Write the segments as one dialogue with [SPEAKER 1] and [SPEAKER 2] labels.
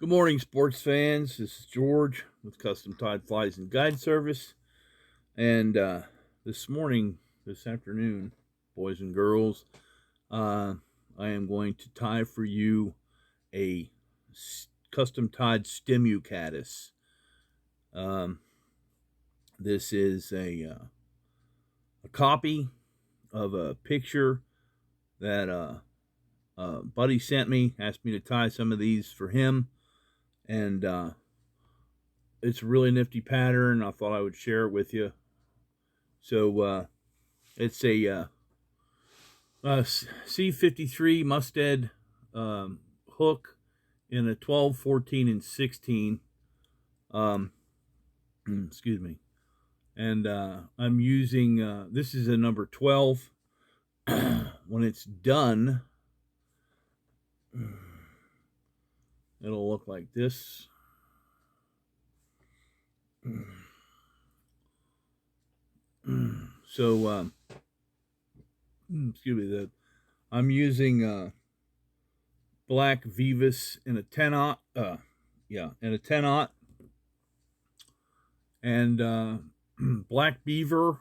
[SPEAKER 1] Good morning, sports fans. This is George with Custom Tied Flies and Guide Service. And this afternoon, boys and girls, I am going to tie for you a custom tied Stimucaddis. This is a copy of a picture that a buddy sent me, asked me to tie some of these for him. And it's a really nifty pattern. I thought I would share it with you. So it's a C53 Mustad hook in a 12, 14, and 16. Excuse me. And I'm using, this is a number 12. When it's done, it'll look like this. So, excuse me, I'm using black Vevus in a 10-aught, in a 10-aught, and black beaver.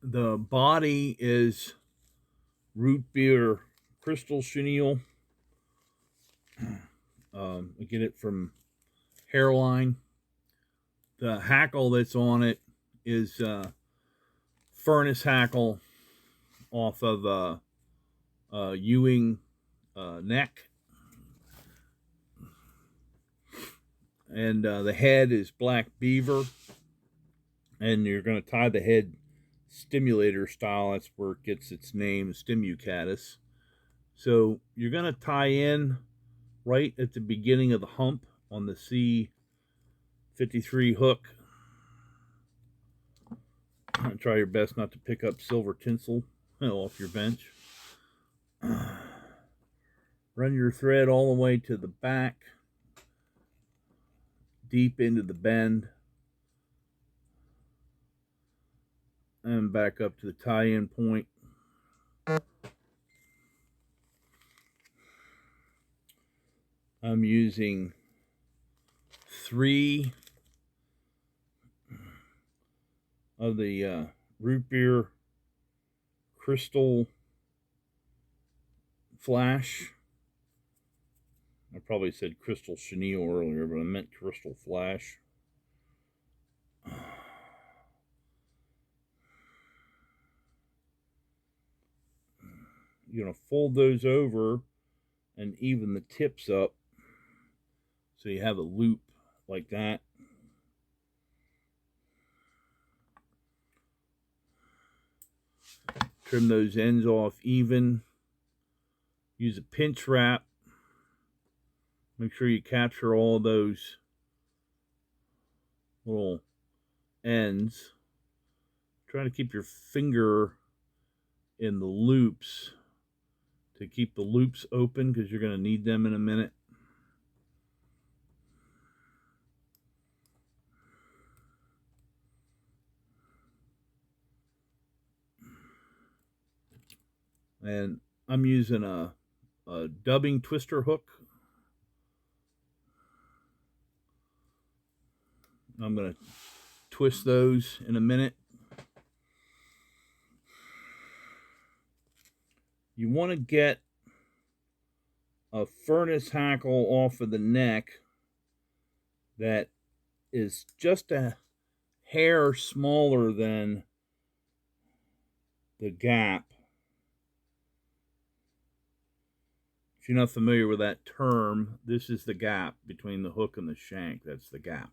[SPEAKER 1] The body is Rootbeer Krystal Flash-twisted. I get it from Hairline. The hackle that's on it is furnace hackle off of Ewing neck. And the head is black beaver. And you're going to tie the head stimulator style. That's where it gets its name, Stimucaddis. So you're going to tie in right at the beginning of the hump on the C53 hook. Try your best not to pick up silver tinsel off your bench. Run your thread all the way to the back, deep into the bend, and back up to the tie-in point. I'm using 3 of the Rootbeer Krystal Flash. I probably said Krystal Chenille earlier, but I meant Krystal Flash. You're going to fold those over and even the tips up so you have a loop like that. Trim those ends off even. Use a pinch wrap. Make sure you capture all those little ends. Try to keep your finger in the loops to keep the loops open because you're going to need them in a minute. And I'm using a dubbing twister hook. I'm going to twist those in a minute. You want to get a furnace hackle off of the neck that is just a hair smaller than the gap. If you're not familiar with that term, this is the gap between the hook and the shank. That's the gap.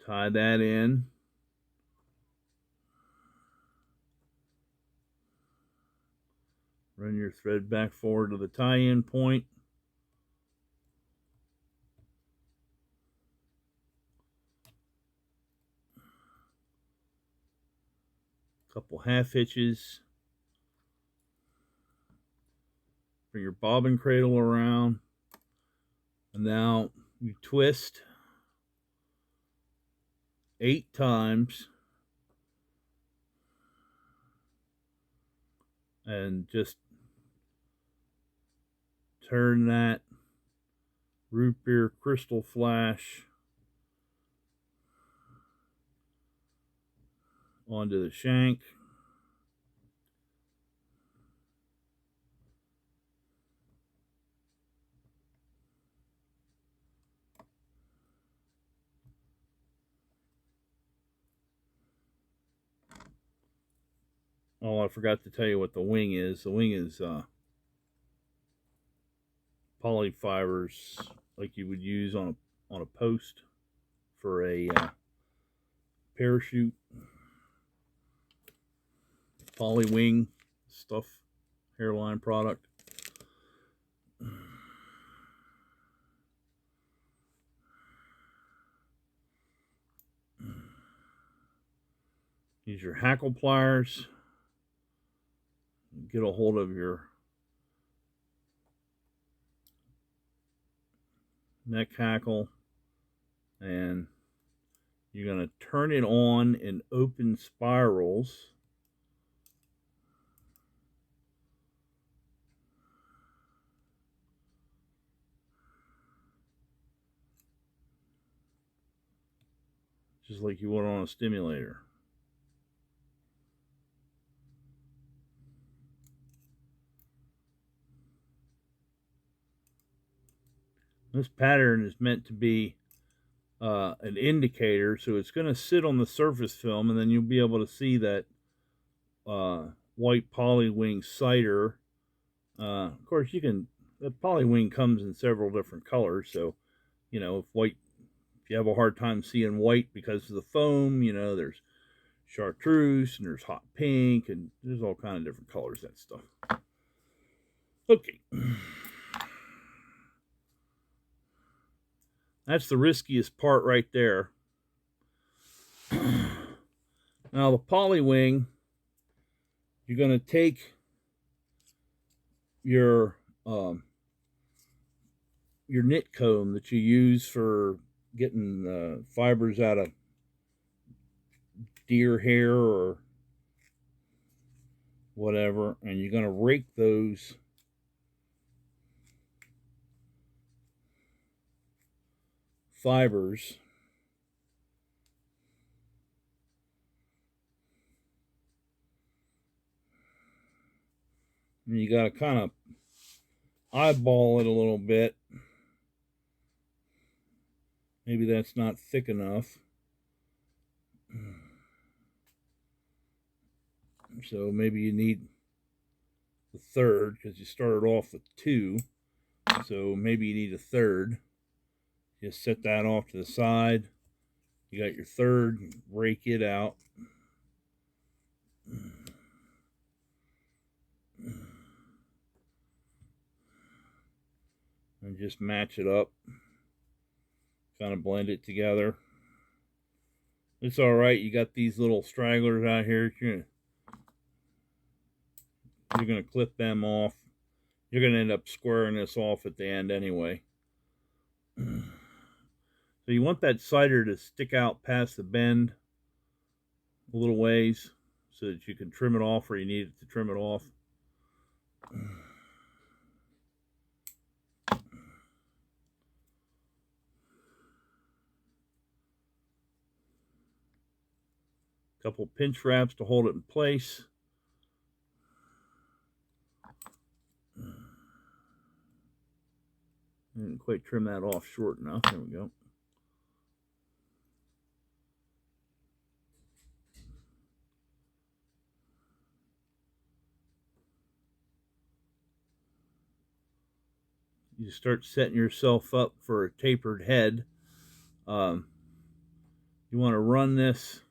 [SPEAKER 1] Tie that in. Run your thread back forward to the tie-in point. Couple half hitches. Bring your bobbin cradle around. And now You twist 8 times and just turn that Rootbeer Krystal Flash onto the shank. Oh, I forgot to tell you what the wing is. The wing is polyfibers like you would use on a post for a parachute. Poly wing stuff, hairline product. Use your hackle pliers. Get a hold of your neck hackle, and you're going to turn it on in open spirals. Just like you would on a stimulator. This pattern is meant to be an indicator, so it's going to sit on the surface film, and then you'll be able to see that white polywing sighter. Of course, the polywing comes in several different colors, so you know, if you have a hard time seeing white because of the foam, you know, there's chartreuse and there's hot pink, and there's all kind of different colors, that stuff. Okay. That's the riskiest part right there. Now the polywing, you're going to take your knit comb that you use for getting fibers out of deer hair or whatever, and you're going to rake those fibers and you got to kind of eyeball it a little bit. Maybe that's not thick enough. So maybe you need the third, because you started off with 2. So maybe you need a third. Just set that off to the side. You got your third, rake it out. And just match it up. Kind of blend it together. It's all right. You got these little stragglers out here. You're gonna clip them off. You're gonna end up squaring this off at the end anyway. So you want that cider to stick out past the bend a little ways so that you can trim it off where you need it to trim it off. Couple pinch wraps to hold it in place. Didn't quite trim that off short enough. There we go. You start setting yourself up for a tapered head. You want to run this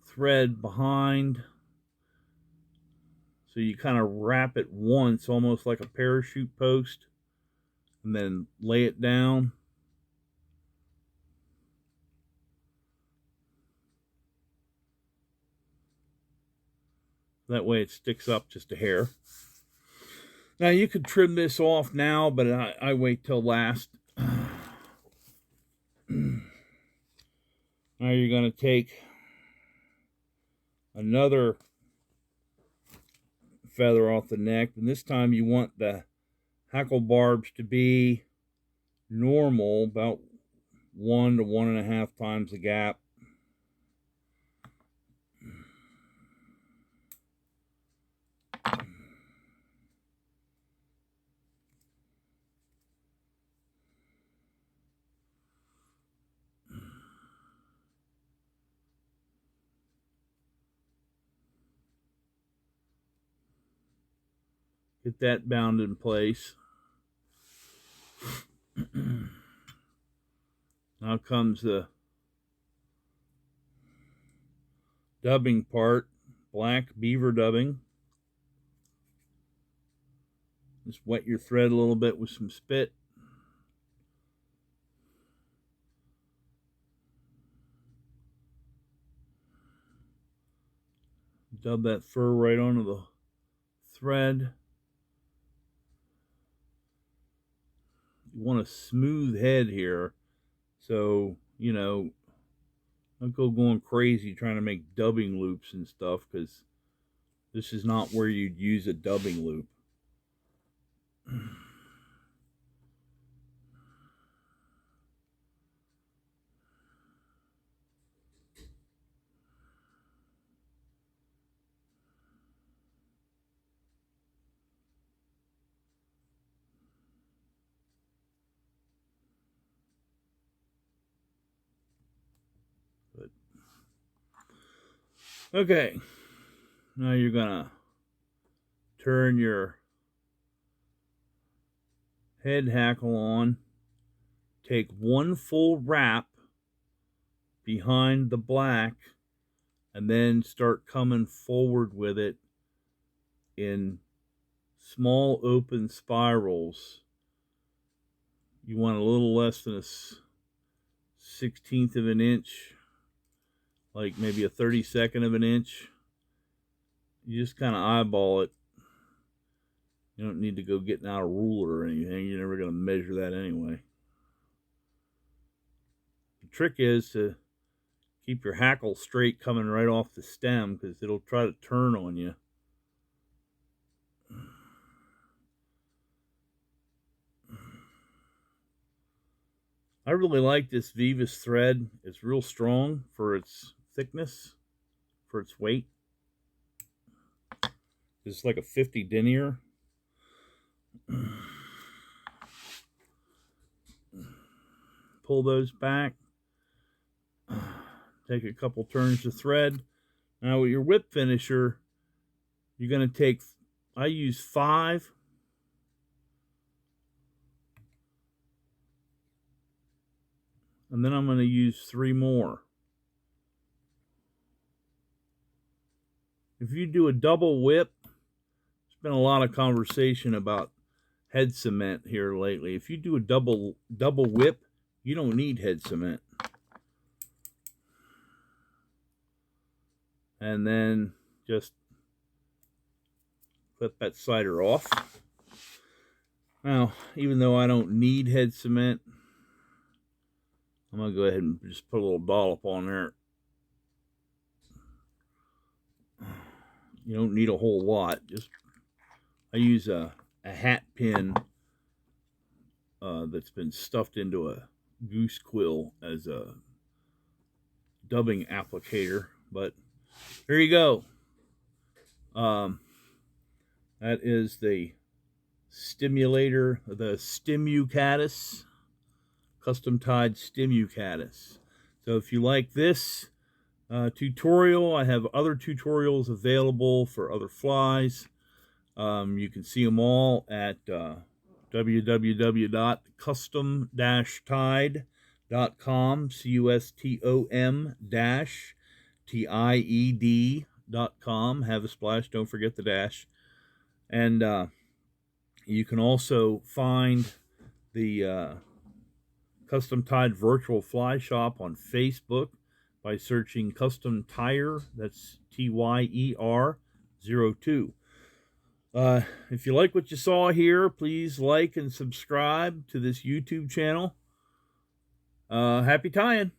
[SPEAKER 1] thread behind, so you kind of wrap it once, almost like a parachute post, and then lay it down. That way it sticks up just a hair. Now you could trim this off now, but I wait till last. Now you're going to take another feather off the neck, and this time you want the hackle barbs to be normal, about 1 to 1.5 times the gap. Get that bound in place. Now comes the dubbing part, black beaver dubbing. Just wet your thread a little bit with some spit. Dub that fur right onto the thread. You want a smooth head here, so, you know, don't go going crazy trying to make dubbing loops and stuff, because this is not where you'd use a dubbing loop. Okay, now you're gonna turn your head hackle on, take one full wrap behind the black, and then start coming forward with it in small open spirals. You want a little less than a 1/16 of an inch, like maybe a 32nd of an inch. You just kind of eyeball it. You don't need to go getting out a ruler or anything. You're never going to measure that anyway. The trick is to keep your hackle straight coming right off the stem, because it'll try to turn on you. I really like this Vevus thread. It's real strong for its thickness, for its weight. It's like a 50 denier. Pull those back. Take a couple turns of thread. Now with your whip finisher, you're going to take, I use 5. And then I'm going to use 3 more. If you do a double whip, there's been a lot of conversation about head cement here lately. If you do a double whip, you don't need head cement. And then just clip that cider off. Now, even though I don't need head cement, I'm going to go ahead and just put a little dollop on there. You don't need a whole lot. Just, I use a hat pin that's been stuffed into a goose quill as a dubbing applicator. But there you go. That is the stimulator, the Stimucaddis, custom tied Stimucaddis. So if you like this tutorial, I have other tutorials available for other flies. You can see them all at www.custom-tied.com, custom-tied.com. Have a splash, don't forget the dash. And you can also find the Custom Tied Virtual Fly Shop on Facebook by searching Custom Tyer, that's TYER 02. If you like what you saw here, please like and subscribe to this YouTube channel. Happy tying!